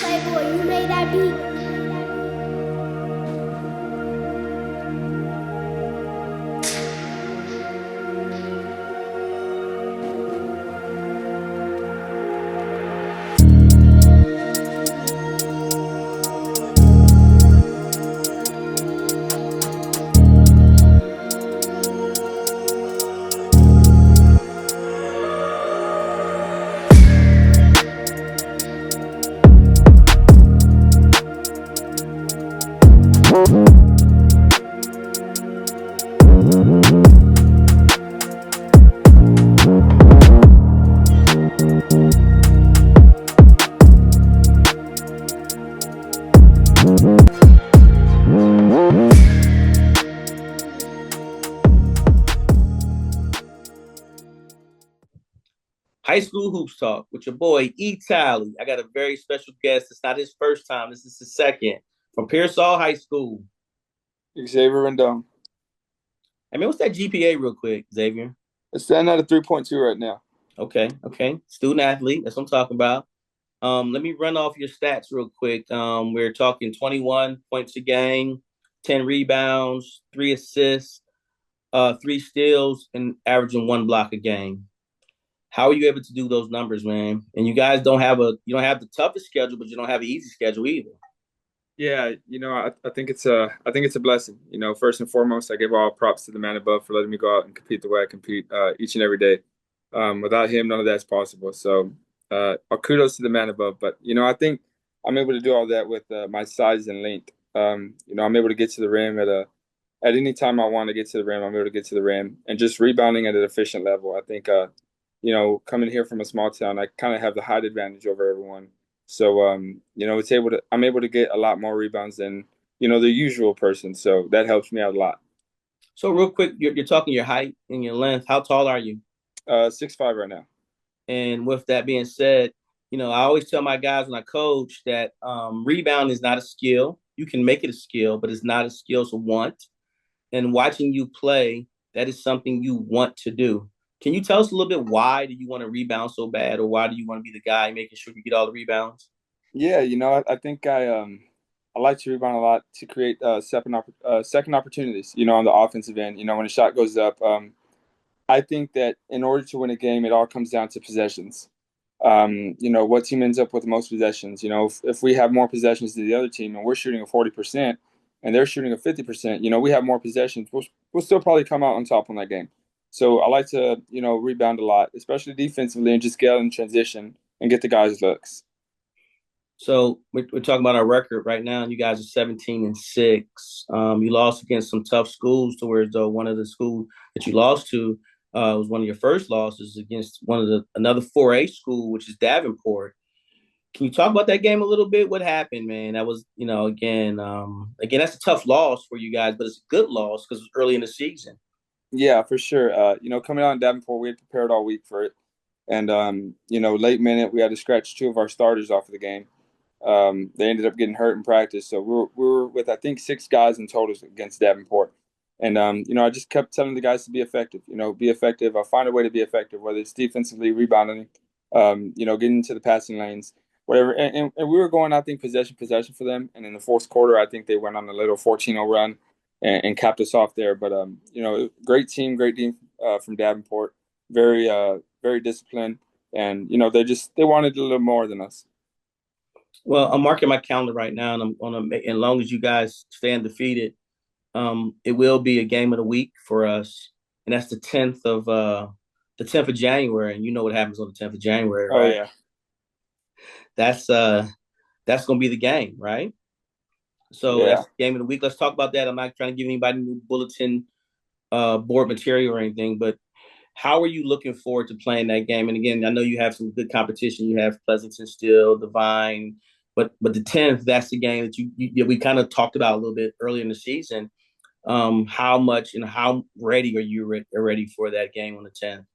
Playboy, you made that beat. High School Hoops Talk with your boy E. Tally. I got a very special guest. It's not his first time. This is his second from Pearsall High School. Xavier Rendon. I mean, what's that GPA real quick, Xavier? It's standing at a 3.2 right now. Okay. Student athlete. That's what I'm talking about. Let me run off your stats real quick. We're talking 21 points a game, 10 rebounds, 3 assists, 3 steals, and averaging 1 block a game. How are you able to do those numbers, man? And you guys don't have the toughest schedule, but you don't have an easy schedule either. Yeah, I think it's a blessing. First and foremost, I give all props to the man above for letting me go out and compete the way I compete each and every day. Without him, none of that's possible. So, kudos to the man above. But I think I'm able to do all that with my size and length. I'm able to get to the rim at any time I want to get to the rim. I'm able to get to the rim and just rebounding at an efficient level. I think coming here from a small town, I kind of have the height advantage over everyone. So, I'm able to get a lot more rebounds than, the usual person. So that helps me out a lot. So real quick, you're talking your height and your length. How tall are you? 6'5" right now. And with that being said, I always tell my guys when I coach that rebound is not a skill. You can make it a skill, but it's not a skill, it's a want. And watching you play, that is something you want to do. Can you tell us a little bit why do you want to rebound so bad, or why do you want to be the guy making sure you get all the rebounds? Yeah, I think I like to rebound a lot to create second opportunities. On the offensive end. When a shot goes up, I think that in order to win a game, it all comes down to possessions. What team ends up with the most possessions? If we have more possessions than the other team and we're shooting a 40% and they're shooting a 50%, we have more possessions. We'll still probably come out on top on that game. So I like to, rebound a lot, especially defensively, and just get out in transition and get the guys looks. So we're talking about our record right now, and you guys are 17-6. You lost against some tough schools, to where though one of the schools that you lost to was one of your first losses against another 4A school, which is Davenport. Can you talk about that game a little bit? What happened, man? That was, again, that's a tough loss for you guys, but it's a good loss because it's early in the season. Yeah, for sure. Coming out in Davenport, we had prepared all week for it. And, late minute, we had to scratch two of our starters off of the game. They ended up getting hurt in practice. So we were with, I think, 6 guys in total against Davenport. And, I just kept telling the guys to be effective, be effective. I'll find a way to be effective, whether it's defensively, rebounding, getting into the passing lanes, whatever. And we were going, I think, possession for them. And in the fourth quarter, I think they went on a little 14-0 run and capped us off there. But, great team from Davenport, very disciplined. And, they wanted a little more than us. Well, I'm marking my calendar right now, and I'm gonna make, as long as you guys stay undefeated, it will be a game of the week for us, and that's the tenth of January, and you know what happens on the 10th of January, Oh, right? yeah. That's uh that's gonna be the game, right? So Yeah. that's the game of the week. Let's talk about that. I'm not trying to give anybody new bulletin board material or anything, but how are you looking forward to playing that game? And again, I know you have some good competition. You have Pleasanton still, Divine, but the 10th, that's the game that we kind of talked about a little bit earlier in the season. How much and how ready are you ready for that game on the 10th?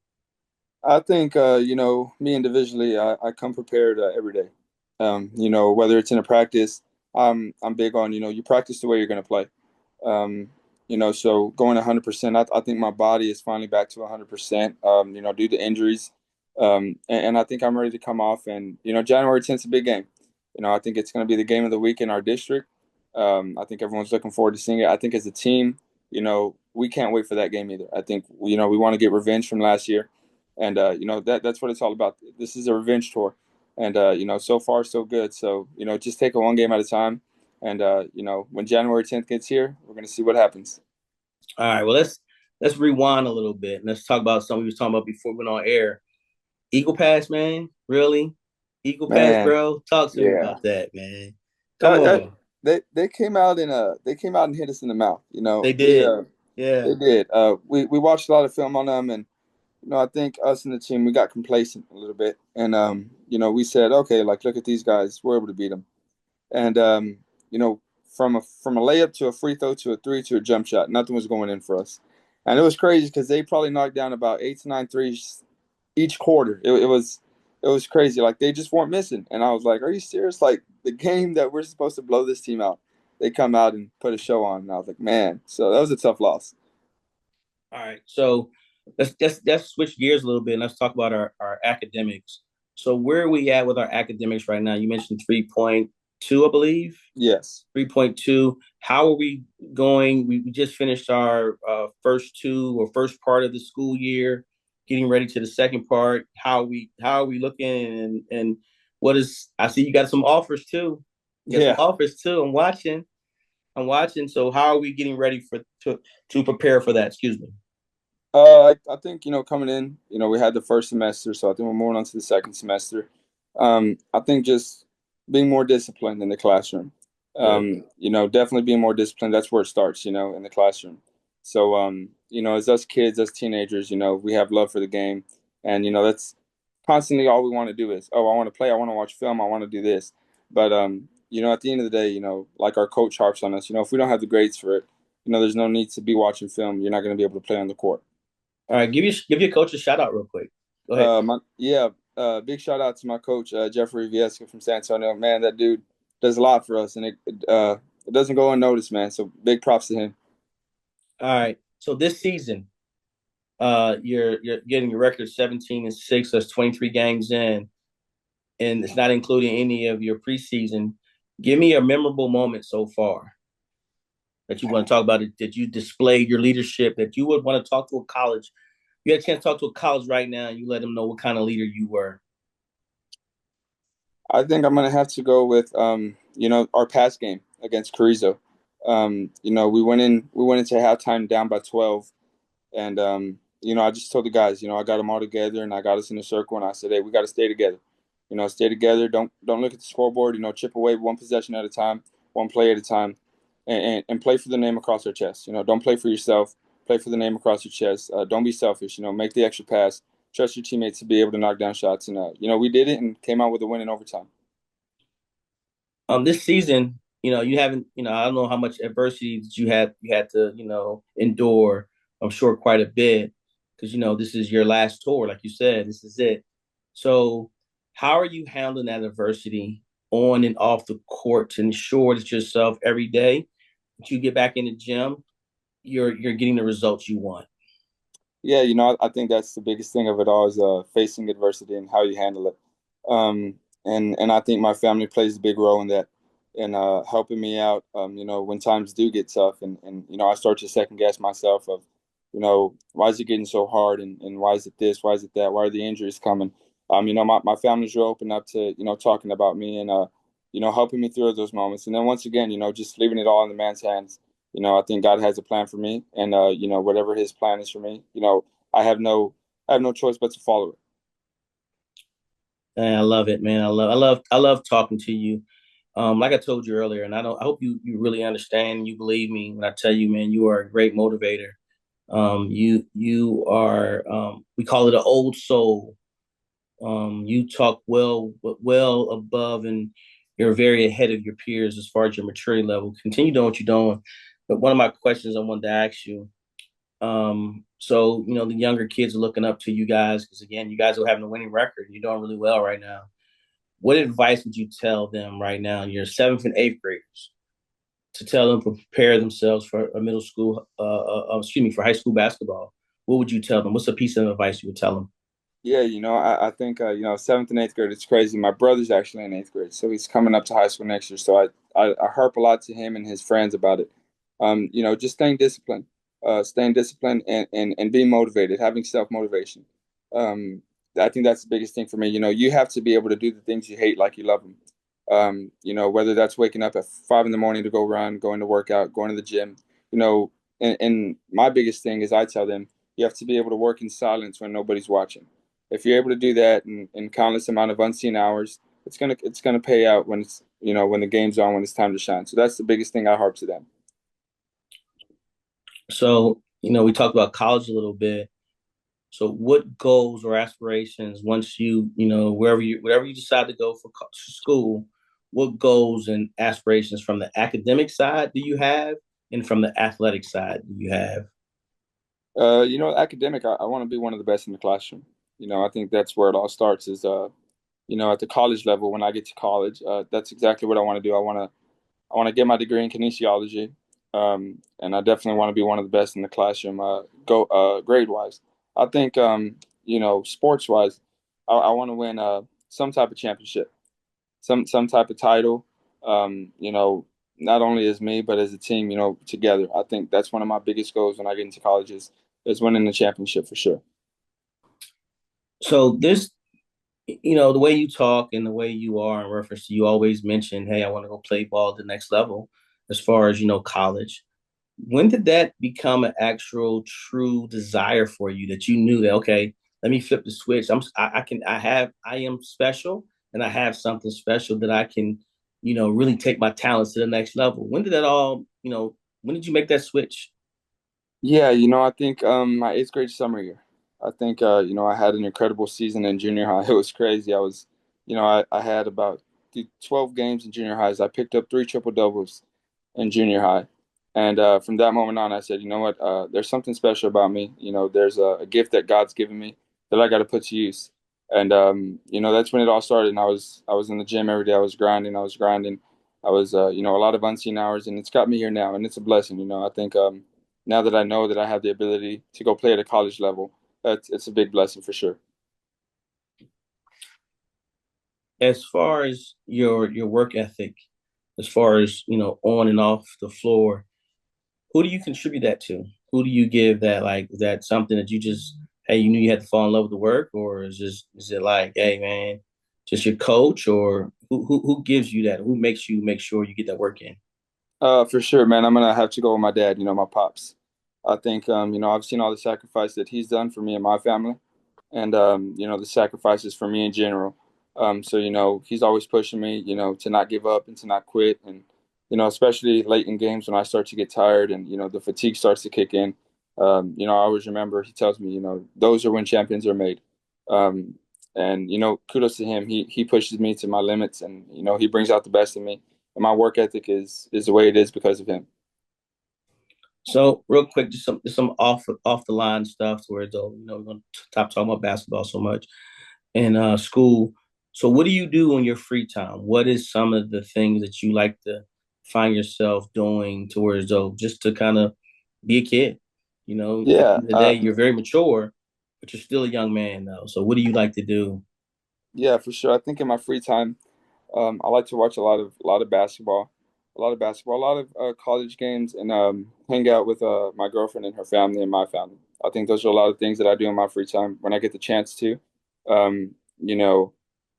I think, me individually, I come prepared every day. Whether it's in a practice, I'm big on, you practice the way you're going to play. Um, so going 100%, I think my body is finally back to 100%, due to injuries. And I think I'm ready to come off. And, January 10th is a big game. I think it's going to be the game of the week in our district. I think everyone's looking forward to seeing it. I think as a team, we can't wait for that game either. I think we want to get revenge from last year, and that's what it's all about. This is a revenge tour, and so far so good. So just take it one game at a time, and when January 10th gets here, we're going to see what happens. All right, well let's rewind a little bit and let's talk about something we was talking about before we went on air. Eagle Pass, man, really? Eagle Pass, Man, bro. Talk to me yeah. about that, man. Come Uh, on, they came out and hit us in the mouth. they We did. Yeah. they did. We watched a lot of film on them, and I think us and the team we got complacent a little bit, and we said, okay, like look at these guys, we're able to beat them, and from a layup to a free throw to a three to a jump shot, nothing was going in for us, and it was crazy because they probably knocked down about 8 to 9 threes each quarter. It was crazy. Like they just weren't missing, and I was like, "Are you serious?" Like the game that we're supposed to blow this team out, they come out and put a show on, and I was like, "Man!" So that was a tough loss. All right. So let's switch gears a little bit and let's talk about our academics. So where are we at with our academics right now? You mentioned 3.2, I believe. Yes. 3.2. How are we going? We just finished our first part of the school year, getting ready to the second part. How are we looking and what is I see you got some offers too. You got some Yeah. offers too. I'm watching. I'm watching. So how are we getting ready to prepare for that? Excuse me. I think coming in, we had the first semester, so I think we're moving on to the second semester. I think just being more disciplined in the classroom. Good. Definitely being more disciplined. That's where it starts, in the classroom. So, as us kids, as teenagers, we have love for the game, and that's constantly all we want to do is, oh, I want to play, I want to watch film, I want to do this. But at the end of the day, like our coach harps on us, if we don't have the grades for it, there's no need to be watching film. You're not going to be able to play on the court. All right, give your coach a shout out real quick. Go ahead. Big shout out to my coach, Jeffrey Viesca from San Antonio. Man, that dude does a lot for us, and it doesn't go unnoticed, man. So big props to him. All right. So this season, you're getting your record 17-6. That's 23 games in, and it's not including any of your preseason. Give me a memorable moment so far that you want to talk about it, that you displayed your leadership, that you would want to talk to a college. You had a chance to talk to a college right now, and you let them know what kind of leader you were. I think I'm gonna have to go with our pass game against Carrizo. We went into halftime down by 12. And I just told the guys, I got them all together, and I got us in a circle, and I said, hey, we got to stay together. Stay together. Don't look at the scoreboard. Chip away one possession at a time, one play at a time, and play for the name across our chest. Don't play for yourself. Play for the name across your chest. Don't be selfish. Make the extra pass. Trust your teammates to be able to knock down shots, and we did it and came out with a win in overtime. This season, you haven't, I don't know how much adversity that you had to, endure. I'm sure quite a bit because this is your last tour, like you said, this is it. So, how are you handling that adversity on and off the court to ensure that yourself every day that you get back in the gym, you're getting the results you want? Yeah, I think that's the biggest thing of it all is facing adversity and how you handle it. And I think my family plays a big role in that, and helping me out. When times do get tough, and I start to second guess myself of, why is it getting so hard, and why is it this, why is it that, why are the injuries coming? My family's real open up to talking about me and helping me through those moments. And then once again, just leaving it all in the man's hands. I think God has a plan for me, and whatever His plan is for me, I have no choice but to follow it. And I love it, man. I love talking to you. Like I told you earlier, and I hope you really understand. You believe me when I tell you, man. You are a great motivator. You are. We call it an old soul. You talk well above, and you're very ahead of your peers as far as your maturity level. Continue doing what you're doing. But one of my questions I wanted to ask you. So the younger kids are looking up to you guys because again, you guys are having a winning record. You're doing really well right now. What advice would you tell them right now, your seventh and eighth graders, to tell them to prepare themselves for a middle school, for high school basketball? What would you tell them? What's a piece of advice you would tell them? Yeah, I think seventh and eighth grade. It's crazy. My brother's actually in eighth grade, so he's coming up to high school next year. So I harp a lot to him and his friends about it. Just staying disciplined and being motivated, having self motivation. Um, I think that's the biggest thing for me. You have to be able to do the things you hate like you love them. Whether that's waking up at 5 in the morning to go run, going to work out, going to the gym. You know, and my biggest thing is I tell them you have to be able to work in silence when nobody's watching. If you're able to do that in countless amount of unseen hours, it's gonna pay out when it's when the game's on, when it's time to shine. So that's the biggest thing I harp to them. So, we talked about college a little bit. So what goals or aspirations once wherever you decide to go for school, what goals and aspirations from the academic side do you have and from the athletic side do you have? Academic, I want to be one of the best in the classroom. I think that's where it all starts is at the college level when I get to college, that's exactly what I want to do. I want to get my degree in kinesiology, and I definitely want to be one of the best in the classroom. Go grade wise, I think sports wise, I want to win some type of championship, some type of title. Not only as me but as a team. Together. I think that's one of my biggest goals when I get into college is winning the championship for sure. So this, the way you talk and the way you are in reference to you always mention, hey, I want to go play ball at the next level as far as, college. When did that become an actual true desire for you that you knew that, okay, let me flip the switch. I am special and I have something special that I can, really take my talents to the next level. When did that all, when did you make that switch? Yeah, I think my eighth grade summer year. I think I had an incredible season in junior high. It was crazy. I had about 12 games in junior highs. I picked up three triple doubles in junior high, and from that moment on, I said, you know what? There's something special about me. There's a gift that God's given me that I got to put to use, and that's when it all started. And I was in the gym every day. I was grinding. I was grinding. I was a lot of unseen hours, and it's got me here now, and it's a blessing. I think. Now that I know that I have the ability to go play at a college level, it's a big blessing for sure. As far as your work ethic, as far as, on and off the floor, who do you contribute that to? Who do you give that, like, is that something that you just, hey, you knew you had to fall in love with the work, or is it like, hey man, just your coach, or who gives you that? Who makes you make sure you get that work in? For sure, man. I'm gonna have to go with my dad. My pops. I think I've seen all the sacrifice that he's done for me and my family, and the sacrifices for me in general. So he's always pushing me, to not give up and to not quit, and especially late in games when I start to get tired and the fatigue starts to kick in. I always remember he tells me, those are when champions are made. Um, and kudos to him. He pushes me to my limits, and he brings out the best in me. And my work ethic is the way it is because of him. So real quick, just some off the line stuff where though, we're gonna stop talking about basketball so much in school. So what do you do on your free time? What is some of the things that you like to find yourself doing towards though, just to kind of be a kid? At the Yeah, end of the day, you're very mature, but you're still a young man though. So what do you like to do? yeah, for sure. I think in my free time, I like to watch a lot of basketball, a lot of college games, and hang out with my girlfriend and her family and my family. I think those are a lot of things that I do in my free time when I get the chance to. Um, you know,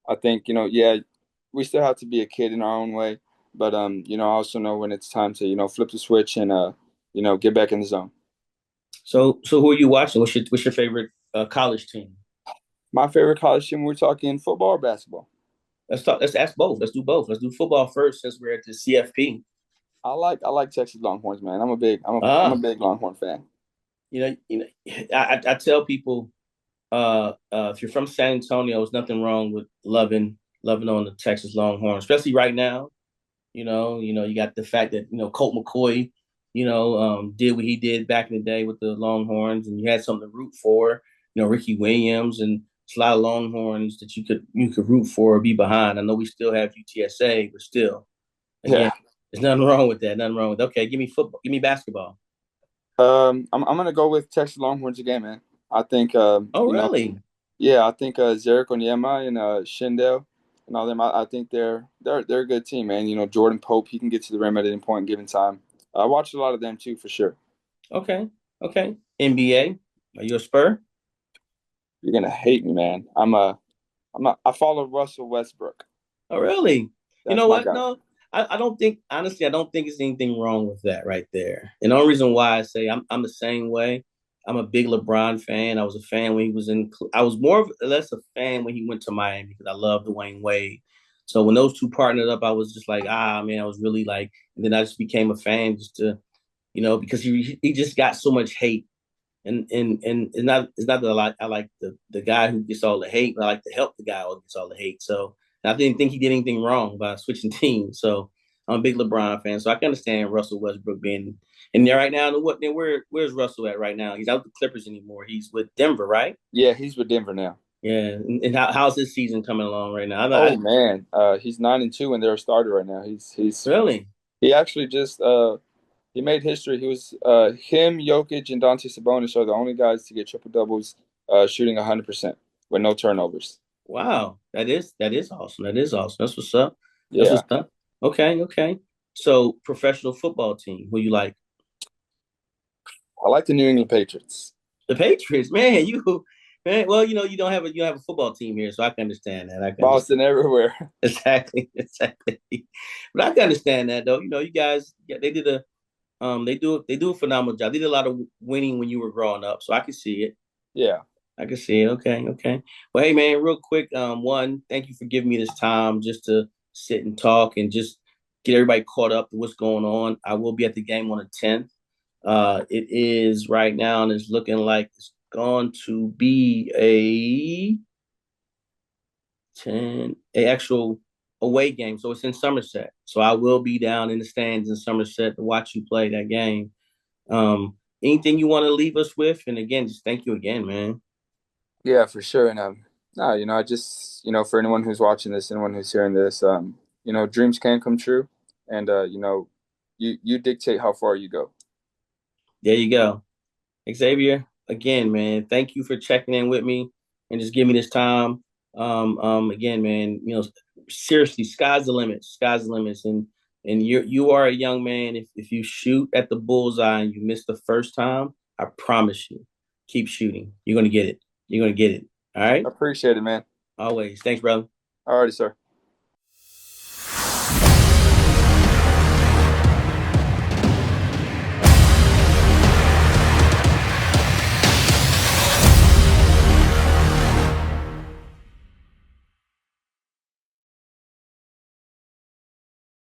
I think yeah, we still have to be a kid in our own way, but I also know when it's time to flip the switch and get back in the zone. So who are you watching? What's your favorite college team? My favorite college team. We're talking football or basketball. Let's talk. Let's ask both. Let's do both. Let's do football first since we're at the CFP. I like Texas Longhorns, man. I'm a Ah, big Longhorn fan. I tell people, if you're from San Antonio, there's nothing wrong with loving on the Texas Longhorns, especially right now. You got the fact that Colt McCoy, did what he did back in the day with the Longhorns, and you had something to root for. Ricky Williams, and it's a lot of Longhorns that you could root for or be behind. I know we still have UTSA, but still, again, Yeah. there's nothing wrong with that. Nothing wrong with okay. Give me football. Give me basketball. I'm gonna go with Texas Longhorns again, man. I think Oh, really? Yeah, I think Zarek Onyema and Shindell and all them. I think they're a good team, man. You know, Jordan Pope, he can get to the rim at any point given time. I watched a lot of them too, for sure. Okay, okay. NBA, are you a Spur? You're gonna hate me, man. I follow Russell Westbrook. Oh, really? You That's know my what? guy. No, I don't think honestly, I don't think there's anything wrong with that right there. And the only reason why I say I'm the same way. I'm a big LeBron fan. I was a fan when he was in. I was more of less a fan when he went to Miami because I love Dwayne Wade. So when those two partnered up, I was just like, man, I was really like. And then I just became a fan just to, because he just got so much hate. And it's not that I like the guy who gets all the hate, but I like to help the guy who gets all the hate. So I didn't think he did anything wrong by switching teams. So I'm a big LeBron fan, so I can understand Russell Westbrook being in there right now. Then where's Russell at right now? He's out with the Clippers anymore. He's with Denver, right? Yeah, he's with Denver now. Yeah. And how's his season coming along right now? Oh man, he's 9-2 and they're a starter right now. Really? He actually just he made history. He was him, Jokic, and Dante Sabonis are the only guys to get triple doubles, shooting 100% with no turnovers. Wow. That is awesome. That is awesome. That's what's up. That's Yeah, what's up. Okay, okay. So professional football team, who you like? I like the New England Patriots. The Patriots, man, man. Well, you don't have a football team here, so I can understand that. I can understand Boston everywhere. exactly, exactly. But I can understand that though. You guys, yeah, they do a phenomenal job. They did a lot of winning when you were growing up, so I can see it. Yeah, I can see it. Okay, okay. Well, hey man, real quick, one, thank you for giving me this time just to sit and talk and just get everybody caught up to what's going on. I will be at the game on the 10th. It is right now, and it's looking like it's going to be a actual away game. So it's in Somerset. So I will be down in the stands in Somerset to watch you play that game. Anything you want to leave us with? And again, just thank you again, man. yeah, for sure. And no, I just for anyone who's watching this, anyone who's hearing this, dreams can come true, and you dictate how far you go. There you go. Xavier, again, man, thank you for checking in with me and just give me this time. Again, man, seriously, sky's the limit. Sky's the limits. And you are a young man. If you shoot at the bullseye and you miss the first time, I promise you, keep shooting. You're gonna get it. You're gonna get it. All right? Appreciate it, man. Always. Thanks, brother. Alrighty, sir.